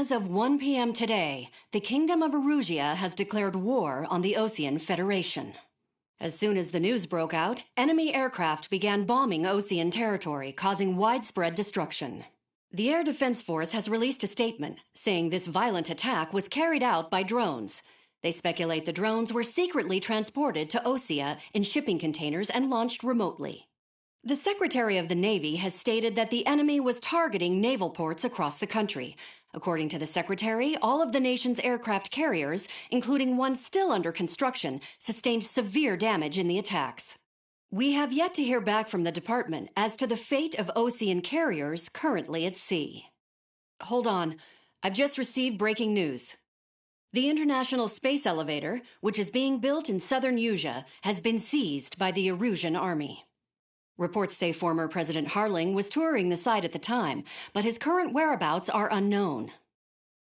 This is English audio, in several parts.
As of 1 p.m. today, the Kingdom of Erusia has declared war on the Osean Federation. As soon as the news broke out, enemy aircraft began bombing Osean territory, causing widespread destruction. The Air Defense Force has released a statement saying this violent attack was carried out by drones. They speculate the drones were secretly transported to Osea in shipping containers and launched remotely. The Secretary of the Navy has stated that the enemy was targeting naval ports across the country. According to the Secretary, all of the nation's aircraft carriers, including one still under construction, sustained severe damage in the attacks. We have yet to hear back from the department as to the fate of Osean carriers currently at sea. Hold on, I've just received breaking news. The International Space Elevator, which is being built in southern Usea, has been seized by the Erusian army. Reports say former President Harling was touring the site at the time, but his current whereabouts are unknown.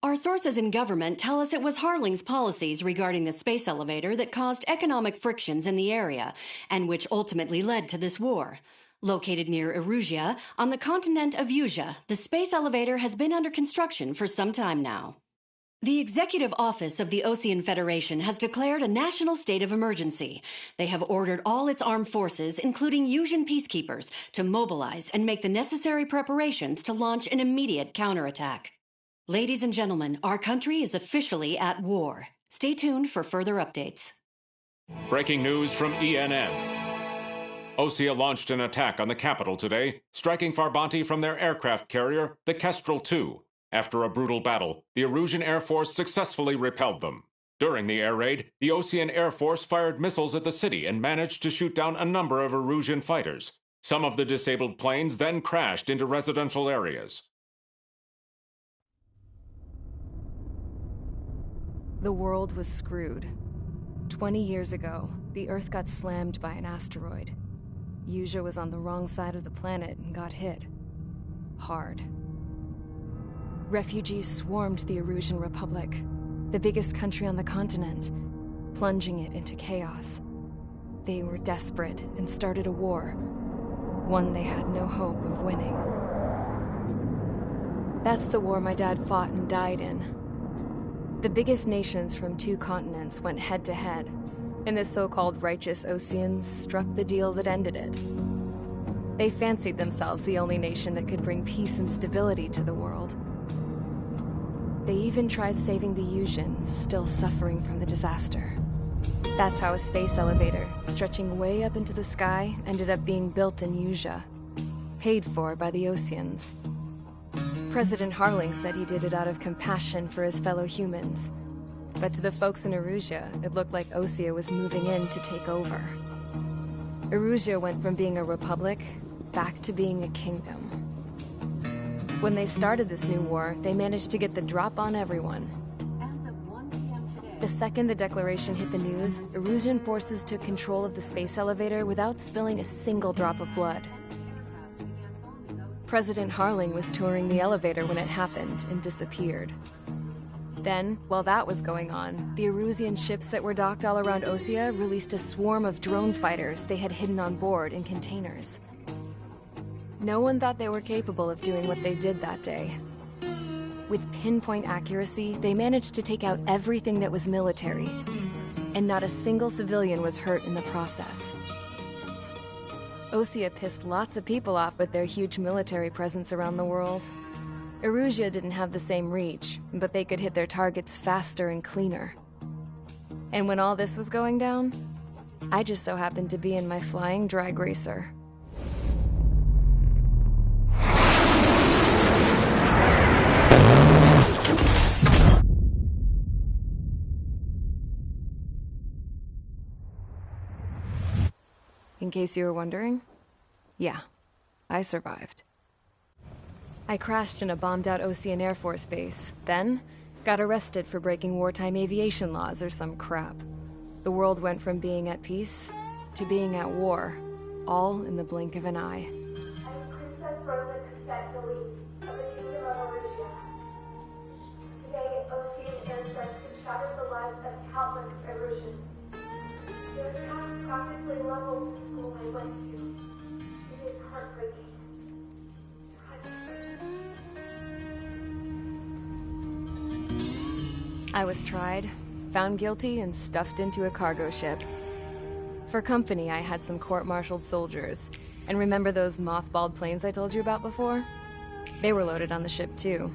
Our sources in government tell us it was Harling's policies regarding the space elevator that caused economic frictions in the area, and which ultimately led to this war. Located near Erusia, on the continent of Usea, the space elevator has been under construction for some time now. The Executive Office of the Osean Federation has declared a national state of emergency. They have ordered all its armed forces, including Usian peacekeepers, to mobilize and make the necessary preparations to launch an immediate counterattack. Ladies and gentlemen, our country is officially at war. Stay tuned for further updates. Breaking news from ENN. Osea launched an attack on the capital today, striking Farbanti from their aircraft carrier, the Kestrel II. After a brutal battle, the Erusian Air Force successfully repelled them. During the air raid, the Osean Air Force fired missiles at the city and managed to shoot down a number of Erusian fighters. Some of the disabled planes then crashed into residential areas. The world was screwed. 20 years ago, the Earth got slammed by an asteroid. Usea was on the wrong side of the planet and got hit. Hard. Refugees swarmed the Erusian Republic, the biggest country on the continent, plunging it into chaos. They were desperate and started a war, one they had no hope of winning. That's the war my dad fought and died in. The biggest nations from 2 continents went head-to-head, and the so-called righteous Oseans struck the deal that ended it. They fancied themselves the only nation that could bring peace and stability to the world. They even tried saving the Usians, still suffering from the disaster. That's how a space elevator, stretching way up into the sky, ended up being built in Usea, paid for by the Oseans. President Harling said he did it out of compassion for his fellow humans. But to the folks in Erusia, it looked like Osea was moving in to take over. Erusia went from being a republic back to being a kingdom. When they started this new war, they managed to get the drop on everyone. The second the declaration hit the news, Erusian forces took control of the space elevator without spilling a single drop of blood. President Harling was touring the elevator when it happened and disappeared. Then, while that was going on, the Erusian ships that were docked all around Osea released a swarm of drone fighters they had hidden on board in containers. No one thought they were capable of doing what they did that day. With pinpoint accuracy, they managed to take out everything that was military, and not a single civilian was hurt in the process. Osea pissed lots of people off with their huge military presence around the world. Erusia didn't have the same reach, but they could hit their targets faster and cleaner. And when all this was going down, I just so happened to be in my flying drag racer. In case you were wondering, yeah, I survived. I crashed in a bombed-out Osean Air Force base, then got arrested for breaking wartime aviation laws or some crap. The world went from being at peace to being at war, all in the blink of an eye. I am Princess Rosa Cassette Delise of the Kingdom of Erusia. Today, Osean airstrikes have shattered the lives of countless Erusians. Their attacks practically leveled the school I went to. It is heartbreaking. Tragic. I was tried, found guilty, and stuffed into a cargo ship. For company, I had some court-martialed soldiers. And remember those mothballed planes I told you about before? They were loaded on the ship, too.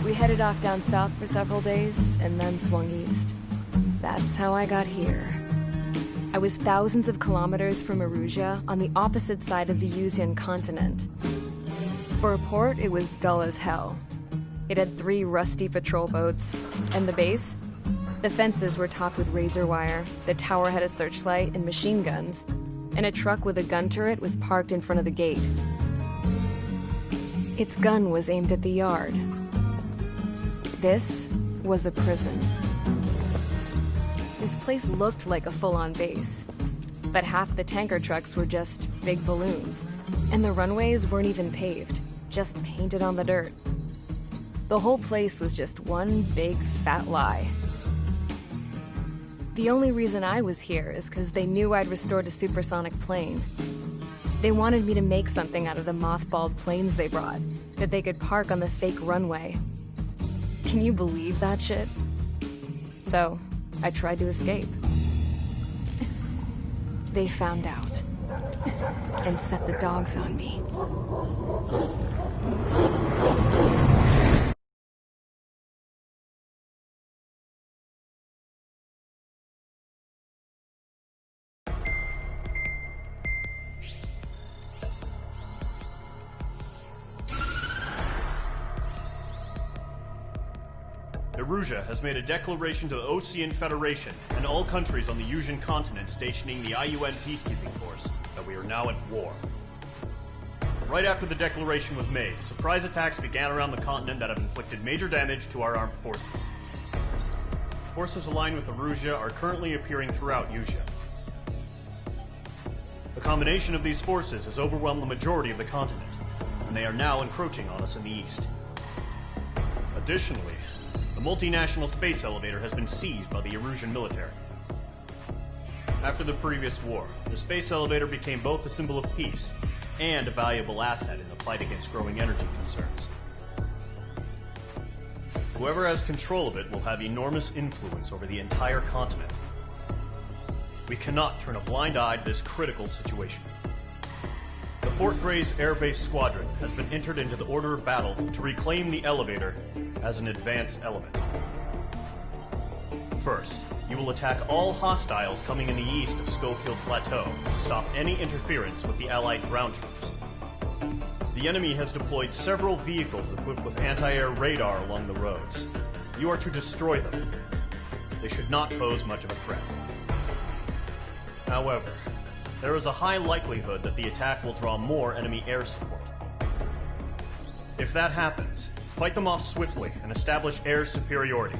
We headed off down south for several days, and then swung east. That's how I got here. I was thousands of kilometers from Erusia, on the opposite side of the Yuzian continent. For a port, it was dull as hell. It had 3 rusty patrol boats, and the base? The fences were topped with razor wire, the tower had a searchlight and machine guns, and a truck with a gun turret was parked in front of the gate. Its gun was aimed at the yard. This was a prison. This place looked like a full-on base, but half the tanker trucks were just big balloons, and the runways weren't even paved, just painted on the dirt. The whole place was just one big fat lie. The only reason I was here is because they knew I'd restored a supersonic plane. They wanted me to make something out of the mothballed planes they brought, that they could park on the fake runway. Can you believe that shit? So, I tried to escape. They found out, and set the dogs on me. Erusia has made a declaration to the Osean Federation and all countries on the Yuzian continent stationing the IUN peacekeeping force that we are now at war. Right after the declaration was made, surprise attacks began around the continent that have inflicted major damage to our armed forces. Forces aligned with Erusia are currently appearing throughout Yusia. The combination of these forces has overwhelmed the majority of the continent, and they are now encroaching on us in the east. Additionally, the multinational space elevator has been seized by the Erusian military. After the previous war, the space elevator became both a symbol of peace and a valuable asset in the fight against growing energy concerns. Whoever has control of it will have enormous influence over the entire continent. We cannot turn a blind eye to this critical situation. The Fort Grays Air Base Squadron has been entered into the order of battle to reclaim the elevator as an advance element. First, you will attack all hostiles coming in the east of Schofield Plateau to stop any interference with the Allied ground troops. The enemy has deployed several vehicles equipped with anti-air radar along the roads. You are to destroy them. They should not pose much of a threat. However, there is a high likelihood that the attack will draw more enemy air support. If that happens, fight them off swiftly and establish air superiority.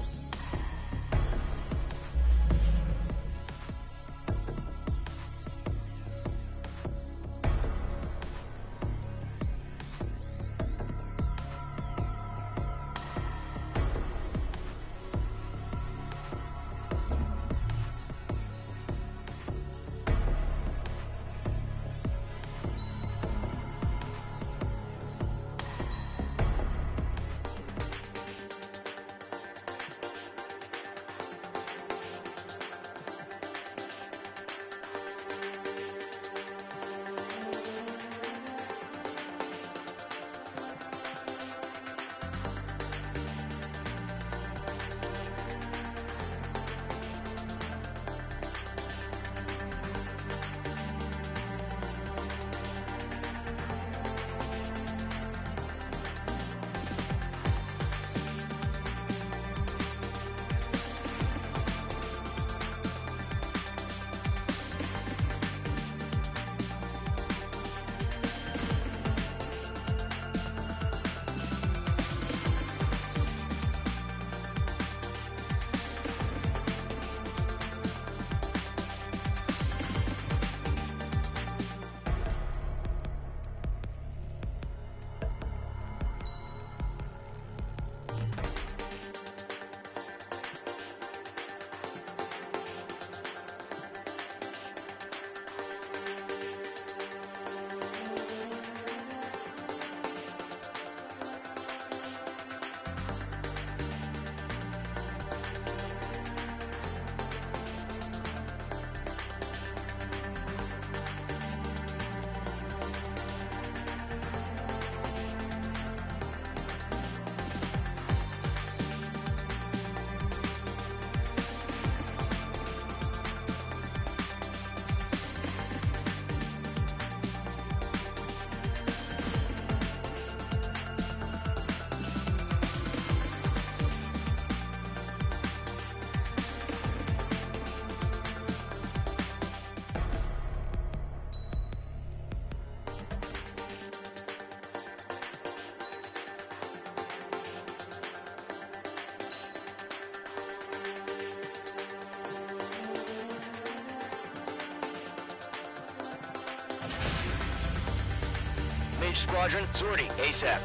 Engage squadron. Sortie, ASAP.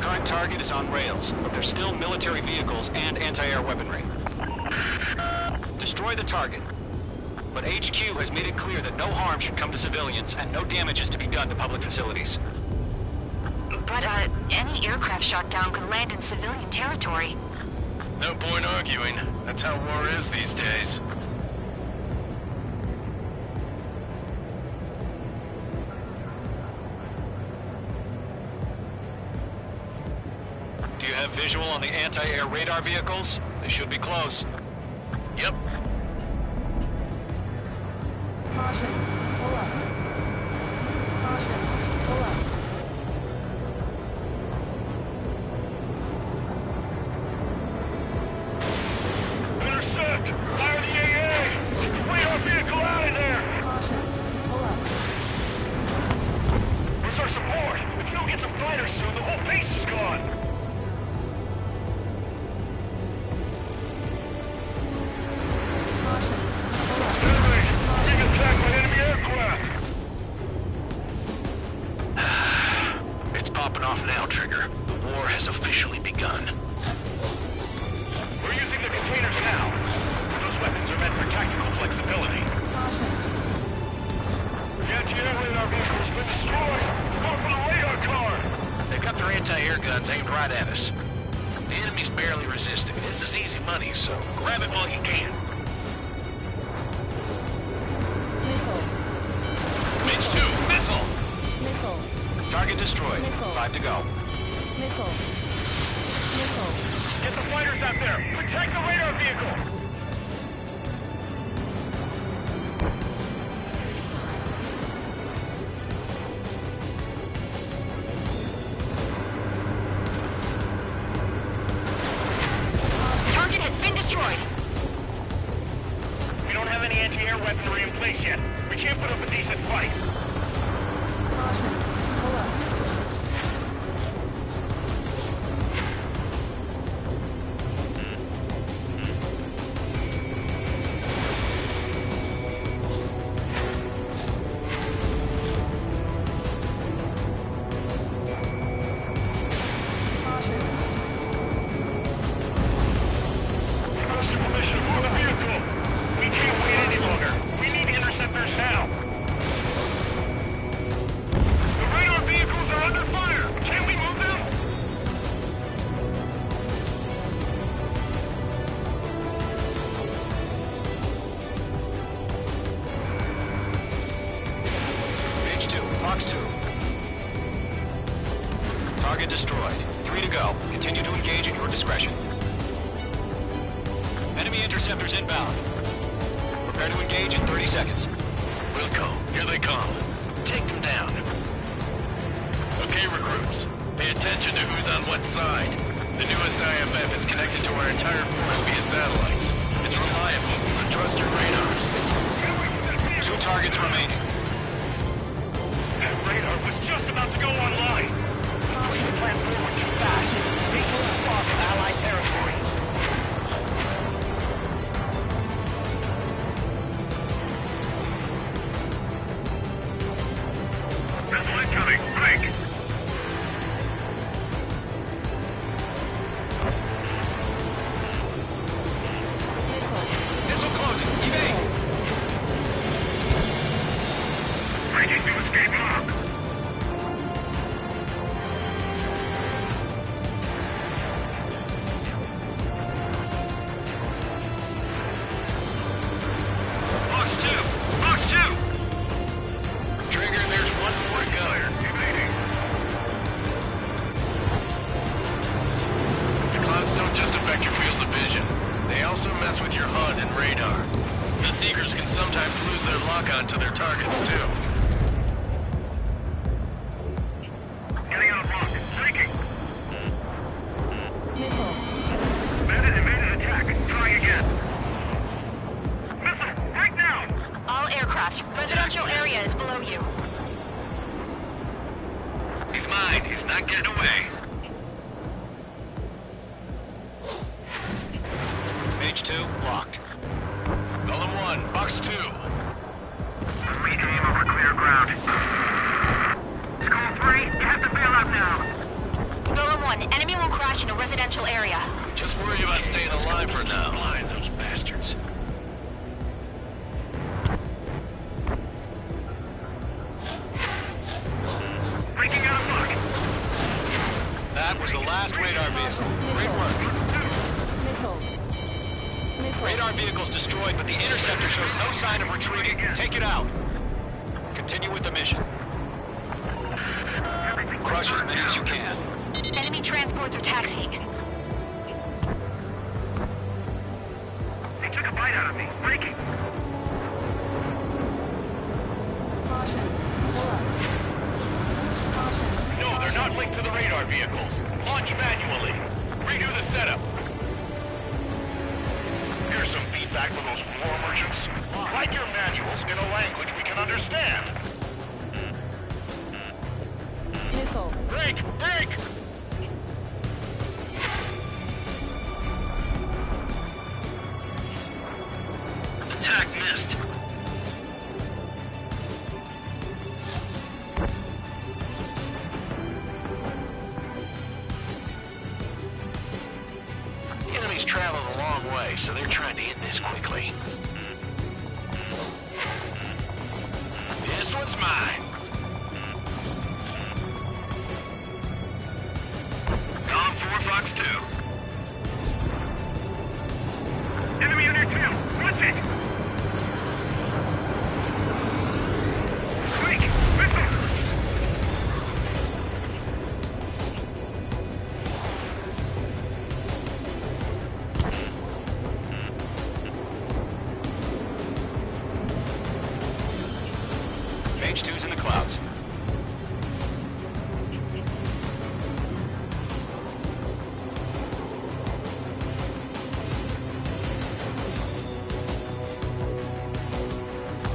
Current target is on rails, but there's still military vehicles and anti-air weaponry. Destroy the target. But HQ has made it clear that no harm should come to civilians and no damage is to be done to public facilities. But, any aircraft shot down could land in civilian territory. No point arguing. That's how war is these days. Do you have visual on the anti-air radar vehicles? They should be close. Yep. Caution. Pull up. Caution. Pull up. Intercept! Fire the AA! Radar vehicle out of there! Caution. Pull up. Where's our support? If we don't get some fighters soon, the whole base is gone! It's popping off now, Trigger. The war has officially begun. We're using the containers now. Those weapons are meant for tactical flexibility. The anti-air radar vehicle's been destroyed! Go for the radar car! They've got their anti-air guns aimed right at us. The enemy's barely resisting. This is easy money, so grab it while you can. Nickel. Mitch 2, missile! Nickel. Target destroyed. Nickel. 5 to go. Nickel. Nickel. Get the fighters out there! Protect the radar vehicle! Target has been destroyed. We don't have any anti-air weaponry in place yet. We can't put up a decent fight. Caution. Pull up. Requesting permission to move the vehicle. We can't wait any longer. We need interceptors now. The radar vehicles are under fire. Can we move them? H2, Fox 2. Target destroyed. 3 to go. Continue to engage at your discretion. Enemy interceptors inbound. Prepare to engage in 30 seconds. We'll go. Here they come. Take them down. Okay, recruits. Pay attention to who's on what side. The newest IFF is connected to our entire force via satellites. It's reliable, so trust your radars. 2 targets remaining. That radar was just about to go online. Push the plant forward too fast. They will cross Allied territory. Missile incoming. Break! Missile closing. Evade. Breaking to escape lock. Box 2! Box 2! Trigger, there's one more to go. Evading. The clouds don't just affect your field of vision. They also mess with your HUD and radar. The Seekers can sometimes lose their lock-on to their targets, too. Getting out of lock. Streaking. not getting away. Page 2, locked. Golem 1, box 2. Read aim over clear ground. Skull 3, you have to bail out now. Golem 1, enemy will crash in a residential area. Just worry about staying alive for now. Blind those bastards. Breaking out of luck. That was the last radar vehicle. Great work. Radar vehicle's destroyed, but the interceptor shows no sign of retreating. Take it out. Continue with the mission. Crush as many as you can. Enemy transports are taxiing. They took a bite out of me. Breaking. No, they're not linked to the radar vehicles. Launch manually. Redo the setup. Here's some feedback for those war merchants. Write your manuals in a language we can understand. Break! Break! Attack missed. The enemy's traveled a long way, so they're trying to end this quickly. This one's mine. Column 4, Fox 2. Enemy on your tail. Watch it. Quick! Missile! Page 2's in the clouds.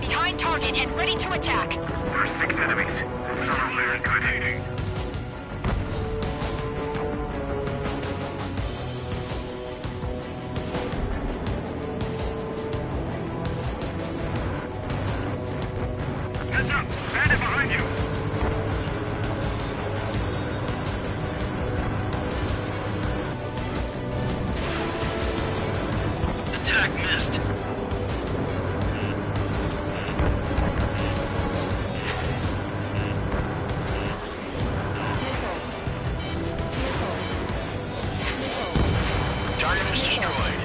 Behind target and ready to attack. There are 6 enemies. Some of them are good hitting. Heads up! Bandit behind you! Attack missed. Target is destroyed.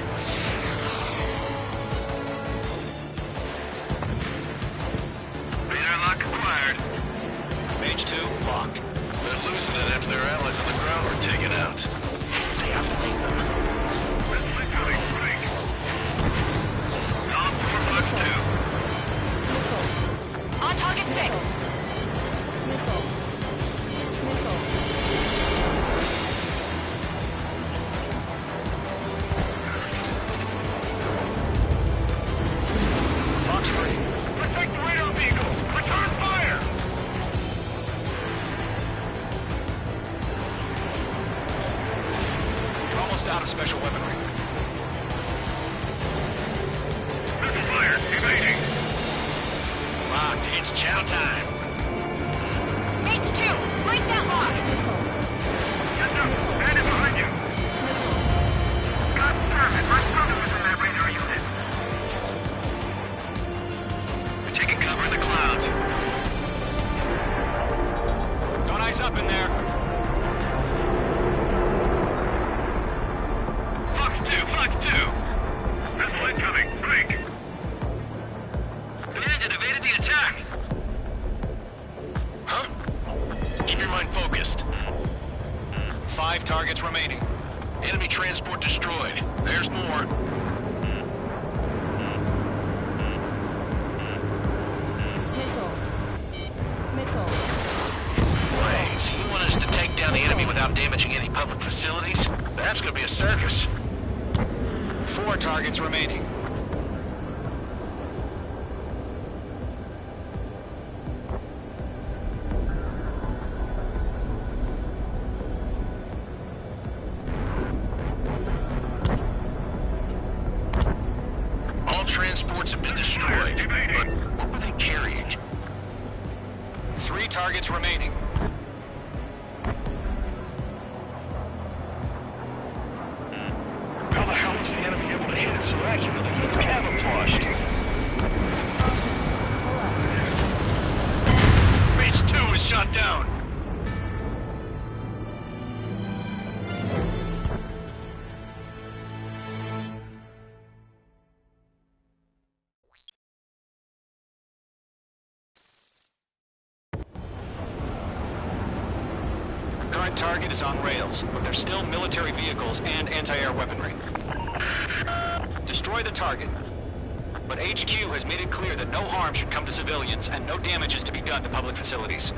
Radar lock acquired. Page 2, locked. They're losing it after their allies on the ground were taken out. See how to lead them. Missile incoming. Break. Column 4, Fox 2. On target 6. Fox 3. Protect the radar vehicles! Return fire! You're almost out of special weaponry. Missile fire! Evading! Locked. It's chow time. Page 2, break that lock. Heads up! Bandit behind you! God damn it! My brother was in that radar unit! We're taking cover in the clouds. Don't ice up in there. Fox 2, Fox 2. Missile incoming! Break! Bandit evaded the attack. Huh? Keep your mind focused. 5 targets remaining. Enemy transport destroyed. There's more. Wait, so you want us to take down the enemy without damaging any public facilities? That's gonna be a circus. 4 targets remaining. transports have been destroyed, but what were they carrying? 3 targets remaining. How the hell was the enemy able to hit it so accurately? It's camouflaged. H2 is shot down. Current target is on rails, but there's still military vehicles and anti-air weaponry. Destroy the target. But HQ has made it clear that no harm should come to civilians and no damage is to be done to public facilities.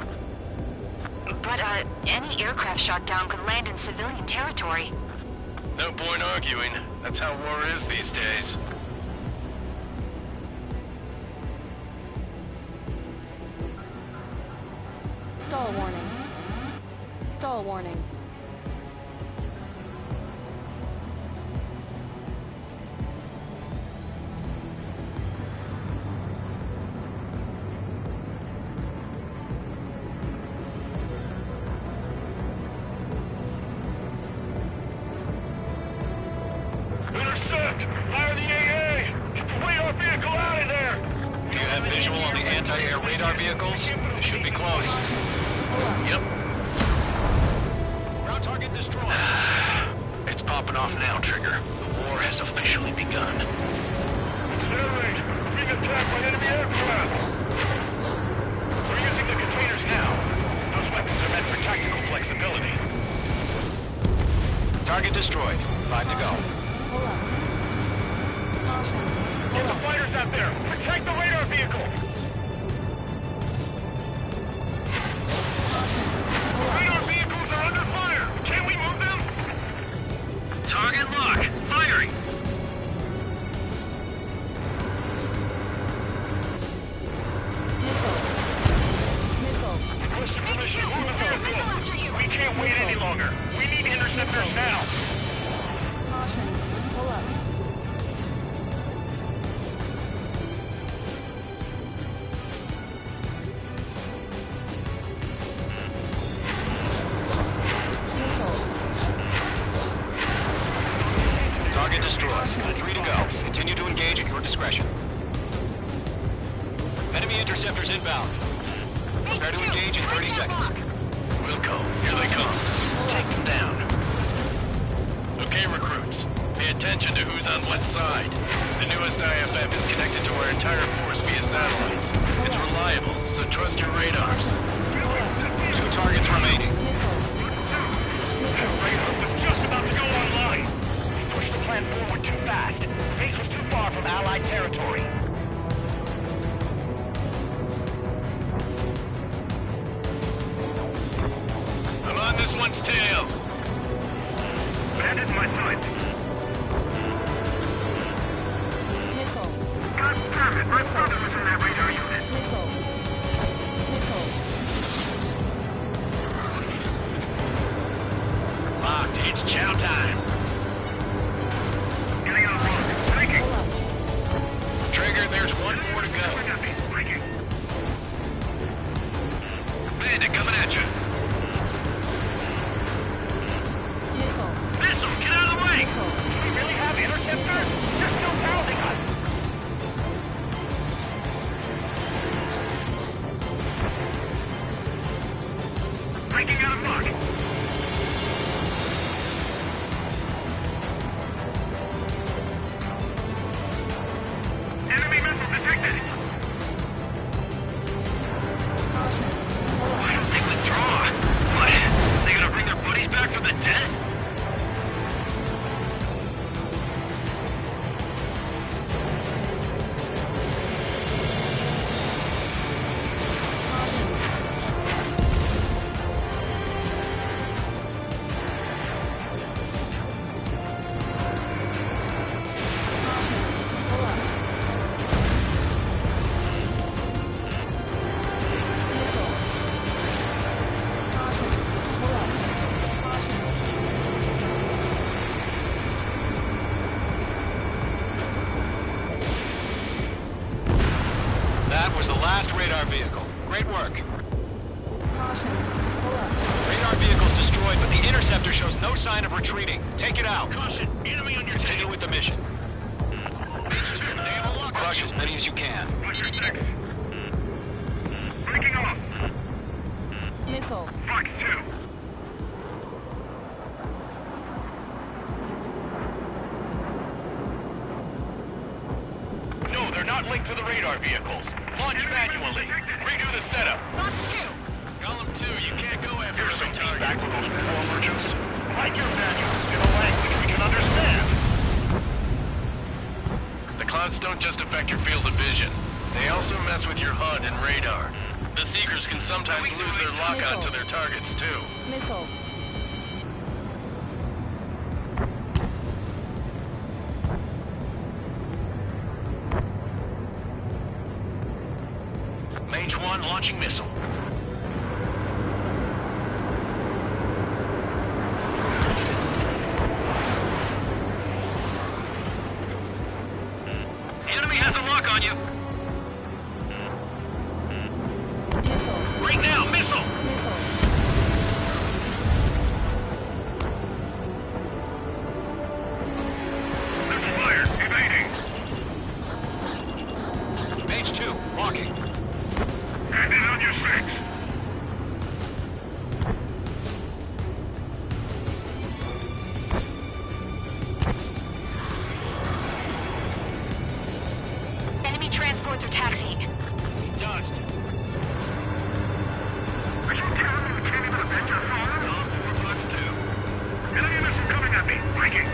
But, any aircraft shot down could land in civilian territory. No point arguing. That's how war is these days. Stall warning. Stall warning. Intercept! Fire the AA! Get the radar vehicle out of there! Do you have visual on the anti-air radar vehicles? They should be close. Yep. Ground target destroyed. It's popping off now, Trigger. The war has officially begun. Accelerate! We're being attacked by enemy aircraft! We're using the containers now. Those weapons are meant for tactical flexibility. Target destroyed. 5 to go. Pull up. Caution. Get the fighters out there! Protect the radar vehicle! Radar vehicles are under fire! Can we move them? Target lock! Firing! Missile. Missile. Requesting permission to move the vehicle! We can't wait any longer! We need interceptors now! Caution. Pull up. Missile. Target destroyed. 3 to go. Continue to engage at your discretion. Enemy interceptors inbound. Prepare to engage in 30 seconds. Wilco, here they come. Take them down. Okay, recruits. Pay attention to who's on what side. The newest IFF is connected to our entire force via satellites. It's reliable, so trust your radars. 2 targets remaining. That radar was just about to go online. We pushed the plan forward too fast. Base was too far from Allied territory. I'm on this one's tail. Bandit in my sights. Missile. God damn it, my brother was in that radar unit. Missile. Missile. Locked, it's chow time. Getting on road. Breaking. Pull up. Trigger, there's one more to go. Breaking. Bandit coming at you. Missile. Missile, get out of the way! was the last radar vehicle. Great work. Caution. Pull up. Radar vehicle's destroyed, but the interceptor shows no sign of retreating. Take it out. Caution, enemy on your Continue tail. with the mission. H2, they have a lock. Crush as many as you can. Watch your six. Breaking off. Missile. Fox 2. No, they're not linked to the radar vehicles. Launch manually. Redo the setup. Fox 2. Column 2, you can't go after every target. Back to those poor merchants. Write your manuals in a language we can understand. The clouds don't just affect your field of vision. They also mess with your HUD and radar. The Seekers can sometimes lose their lockout to their targets, too. Missile. Mage 1 launching missile. Enemy has a lock on you. Missile. Right now, missile! Missile. They're fired. Evading. Mage 2, walking. Hand it on your six. Enemy transports are taxiing. Dodged. Are you telling me we can't even avenge our fallen? No, 4 Fox 2. Enemy missile coming at me. Breaking.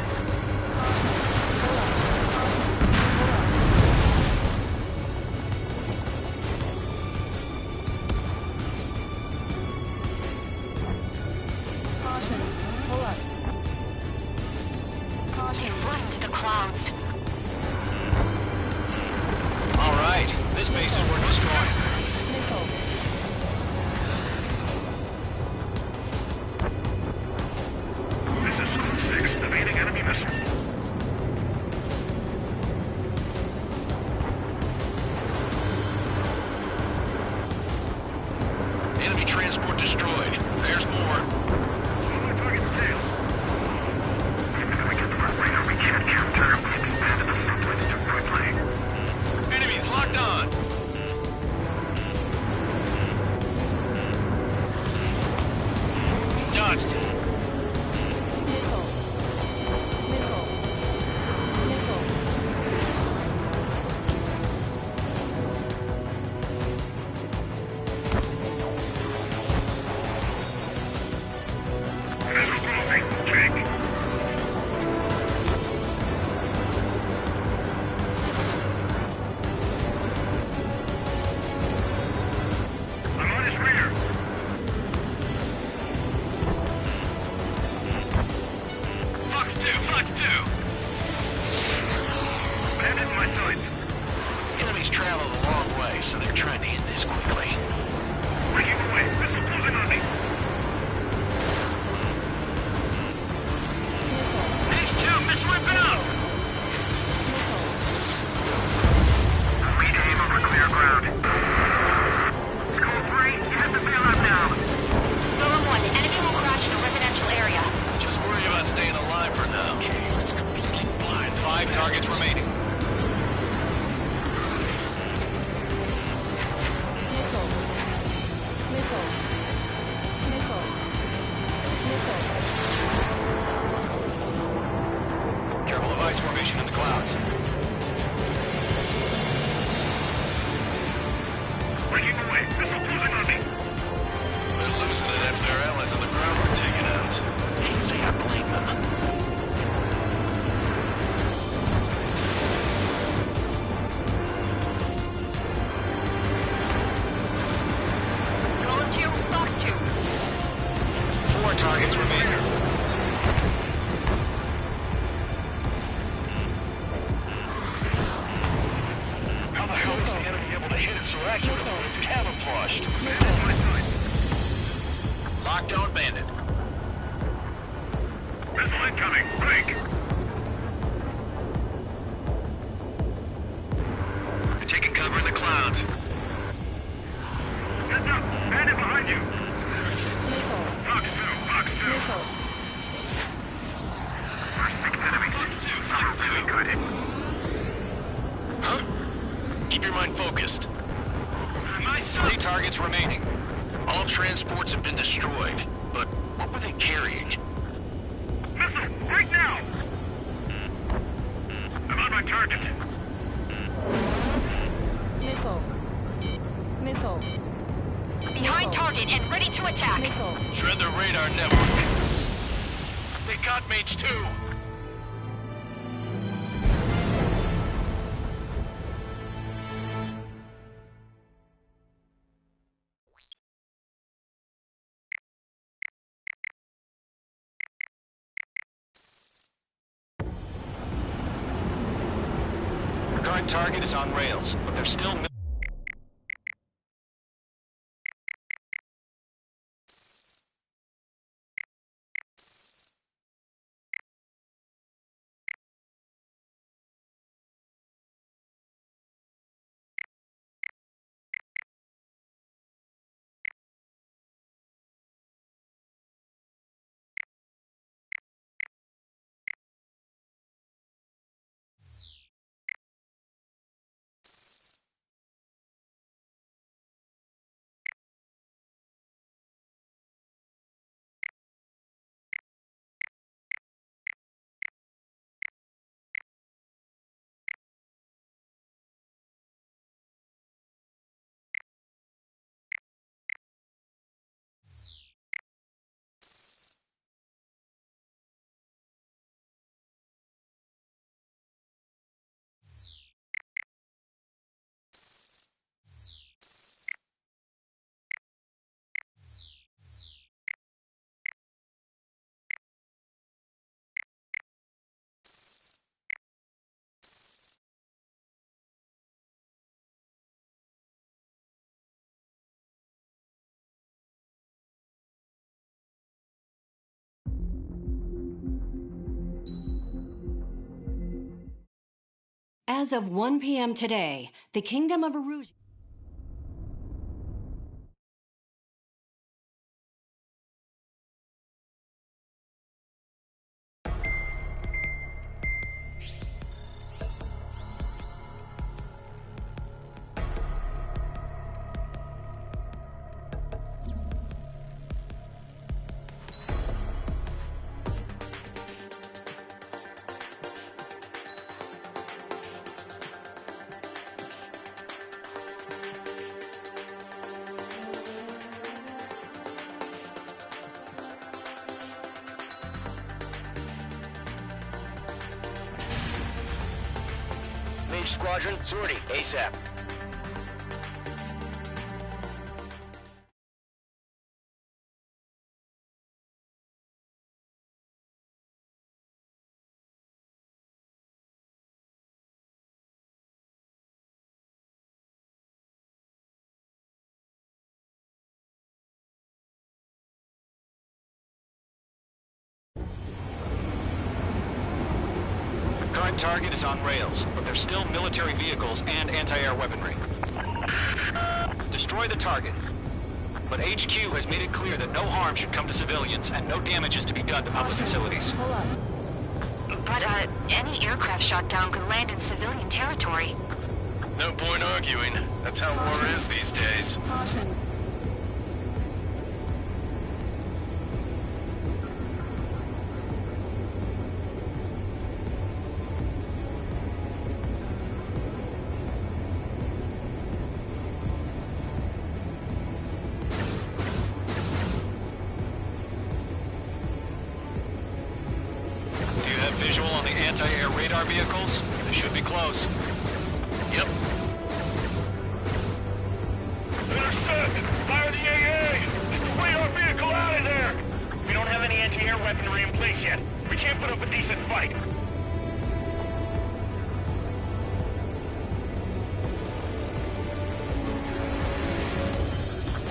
Caution. Pull up. They flood into the clouds. All right, this base is worth destroying. Missile. This is Squad 6, evading enemy missile. Enemy transport destroyed. There's more. One more target tail. If we get the right radar, we can't capture him. We've expanded the front lines too quickly. Enemies locked on. Dodged. Missile. Missile. Missile. Missile crossing. Check. I'm on his rear. Fox 2, Fox 2. Head in my sights. Enemies travel a long way, so they're trying to end this quickly. Breaking away. Missile closing on me. H2, missile inbound. Lead aim over clear ground. School 3, you have to bail out now. Golem 1, enemy will crash in a residential area. Just worry about staying alive for now. Okay, let's completely blind. 5 targets remaining. Missile. Missile. Missile. Missile. Careful of ice formation in the clouds. Breaking away. Missile closing on me. They're losing it after their allies on the ground were taken out. Can't say I blame them. Golem 2, Fox 2. 4 targets remaining. How the hell was the enemy able to hit it so accurately when it's camouflaged? Lockdown bandit. Missile incoming. Break. You're taking cover in the clouds. Keep your mind focused. 3 targets remaining. All transports have been destroyed, but what were they carrying? Missile, right now! I'm on my target. Missile. Missile. Behind target and ready to attack. Missile. Shred the radar network. They got Mage 2. Current target is on rails, but they're still... As of 1 p.m. today, the Kingdom of Erusia... Mage Squadron, sortie, ASAP. Current target is on rails, but there's still military vehicles and anti-air weaponry. Destroy the target. But HQ has made it clear that no harm should come to civilians and no damage is to be done to public facilities. Hold up. But, any aircraft shot down could land in civilian territory. No point arguing. That's how war is these days. Caution. Do you have visual on the anti-air radar vehicles? They should be close. Yep. Intercept! Fire the AA! Flee our vehicle out of there! We don't have any anti-air weaponry in place yet. We can't put up a decent fight.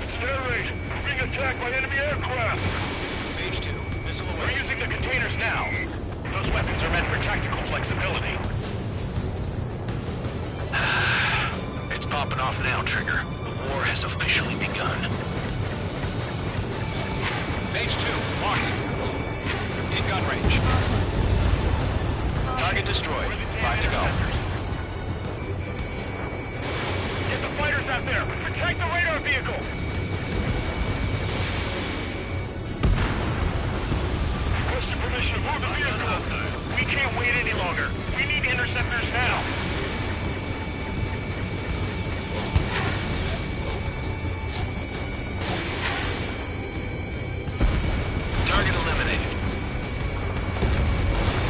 It's air raid! We're being attacked by enemy aircraft! Mage 2, missile We're away. using the containers now. Those weapons are meant for tactical flexibility. It's popping off now, Trigger. The war has officially begun. Mage 2, marking. In gun range. Target destroyed. 5 to go. there! Protect the radar vehicle! Requesting permission to move the vehicle! We can't wait any longer! We need interceptors now! Target eliminated.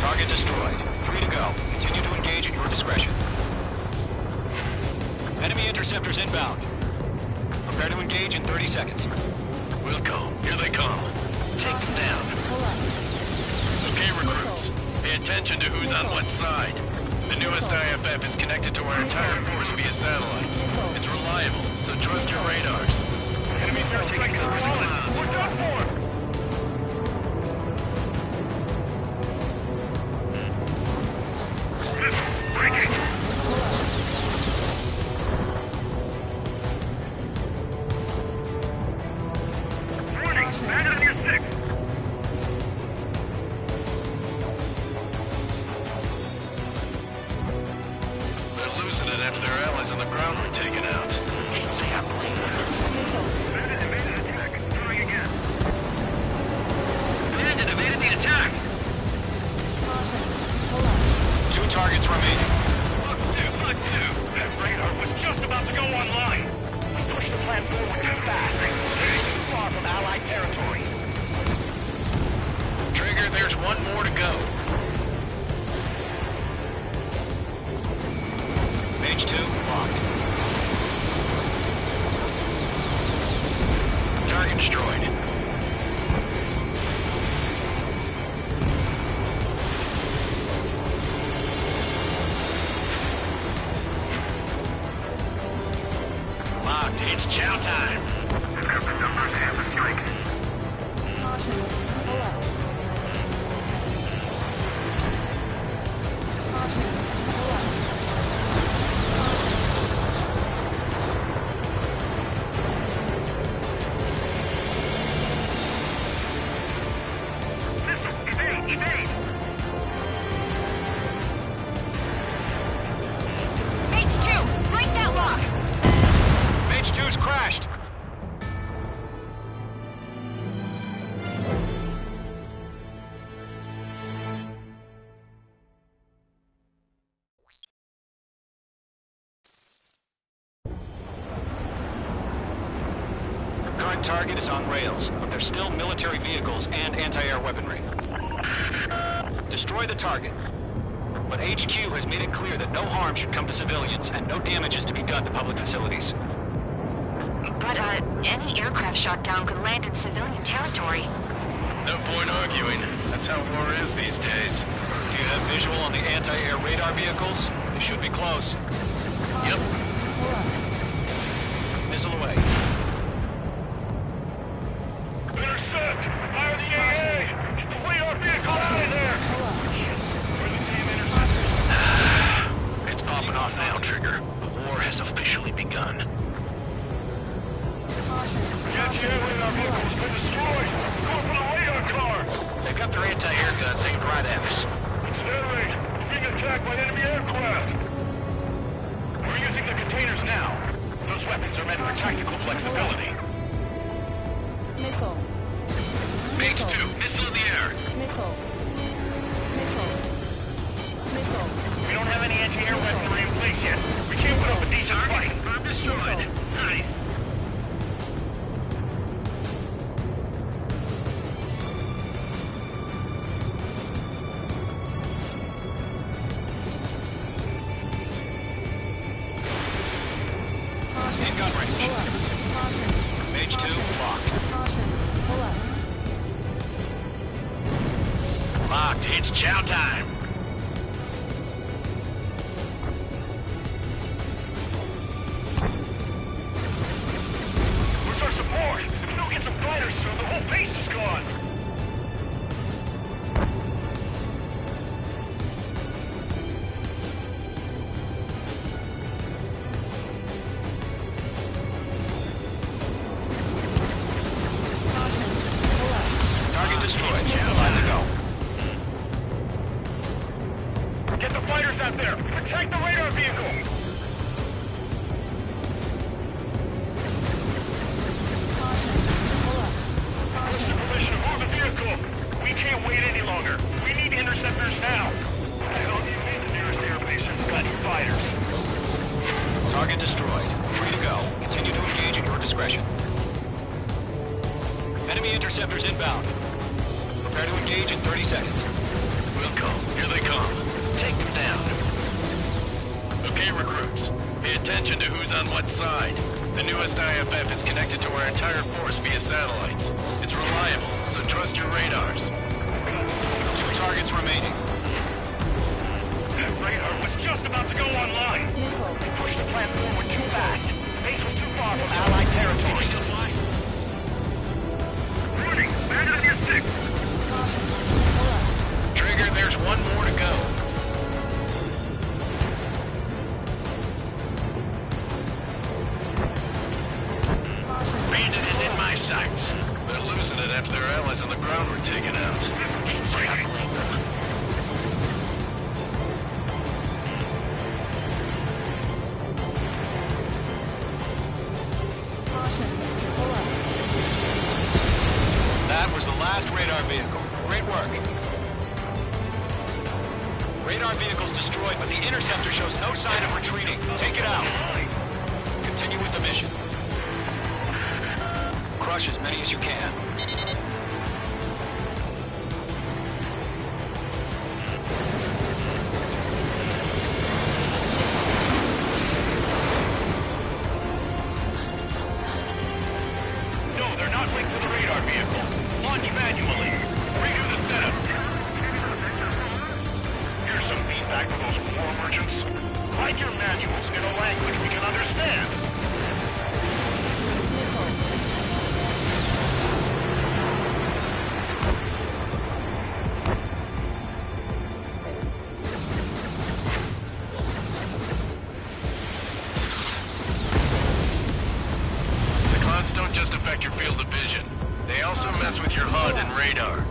Target destroyed. 3 to go. Continue to engage at your discretion. Enemy interceptors inbound. Prepare to engage in 30 seconds. Wilco, here they come. Take them down. Okay, recruits. Pay attention to who's on what side. The newest IFF is connected to our entire force via satellites. It's reliable, so trust your radars. Enemies are taking control! We're done for! Breaking! Warning! Bandit on your 6! They're losing it after their allies on the ground were taken out. Can't say I blame them. Bandit evaded attack. Throwing again. Bandit evaded the attack! 2 targets remaining. Look, that radar was just about to go online. We pushed the plan forward too fast. We're too far from Allied territory. Trigger, there's one more to go. Mage 2 locked. Target destroyed. Locked. It's chow time. We've got the numbers and the strike. Missile! Evade! Evade! H2, break that lock! Mage 2's crashed. Current target is on rails, but there's still military vehicles and anti-air weaponry. Destroy the target. But HQ has made it clear that no harm should come to civilians and no damage is to be done to public facilities. But, any aircraft shot down could land in civilian territory. No point arguing. That's how war is these days. Do you have visual on the anti-air radar vehicles? They should be close. Yep. Missile away. Intercept! Fire the AA! Get the radar vehicle out of there! Where the damn interceptors? It's popping off now, Trigger. The war has officially begun. Anti-air radar vehicle's been destroyed! Go for the radar car! They've got their anti-air guns aimed right at us. Accelerate! We're being attacked by enemy aircraft! We're using the containers now. Those weapons are meant for tactical flexibility. Missile. Mage 2, missile in the air! Missile. Missile. Missile. We don't have any anti-air weaponry in place yet. We can't put up a decent fight. I'm destroyed. Nice. In gun range. Mage 2 locked. Locked. It's chow time. Where's our support? If we don't get some fighters soon, the whole base is gone. Target destroyed. 5 to go. Target destroyed. Free to go. Continue to engage at your discretion. Enemy interceptors inbound. Prepare to engage in 30 seconds. Wilco, here they come. Take them down. Okay, recruits. Pay attention to who's on what side. The newest IFF is connected to our entire force via satellites. It's reliable, so trust your radars. 2 targets remaining. That radar was just about to go online. They pushed the plant forward too fast. Base was too far from Allied territory. Warning! Bandit on your 6! Trigger, there's one more to go. Bandit is in my sights. They're losing it after their allies on the ground were taken out. Can't stop them. That was the last radar vehicle. Great work. Radar vehicle's destroyed, but the interceptor shows no sign of retreating. Take it out. Continue with the mission. Crush as many as you can. No, they're not linked to the radar vehicle. Launch manually. Redo the setup. Here's some feedback for those war merchants. Write your manuals in a language we can understand. The clouds don't just affect your field of vision. They also mess with your HUD and radar.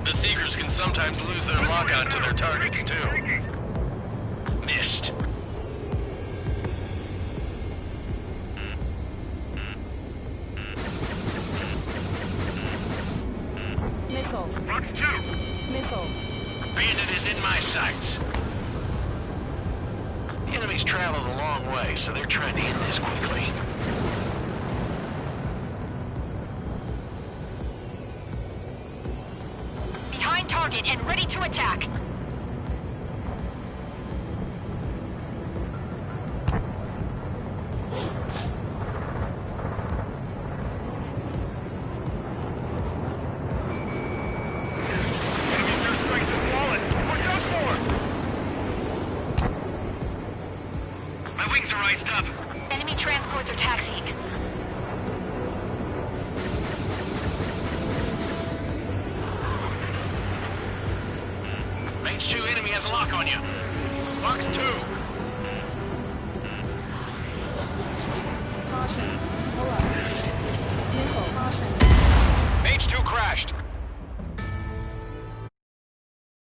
The Seekers can sometimes lose their lockout to their targets, too. Missed. Nickel. Rock 2. Nickel. Bandit is in my sights. The enemy's traveled a long way, so they're trying to end this quickly. Behind target and ready to attack. Enemy's air strength is flawless. Watch out for him. My wings are iced up. Enemy transports are taxiing. Mage 2 enemy has a lock on you. Box 2.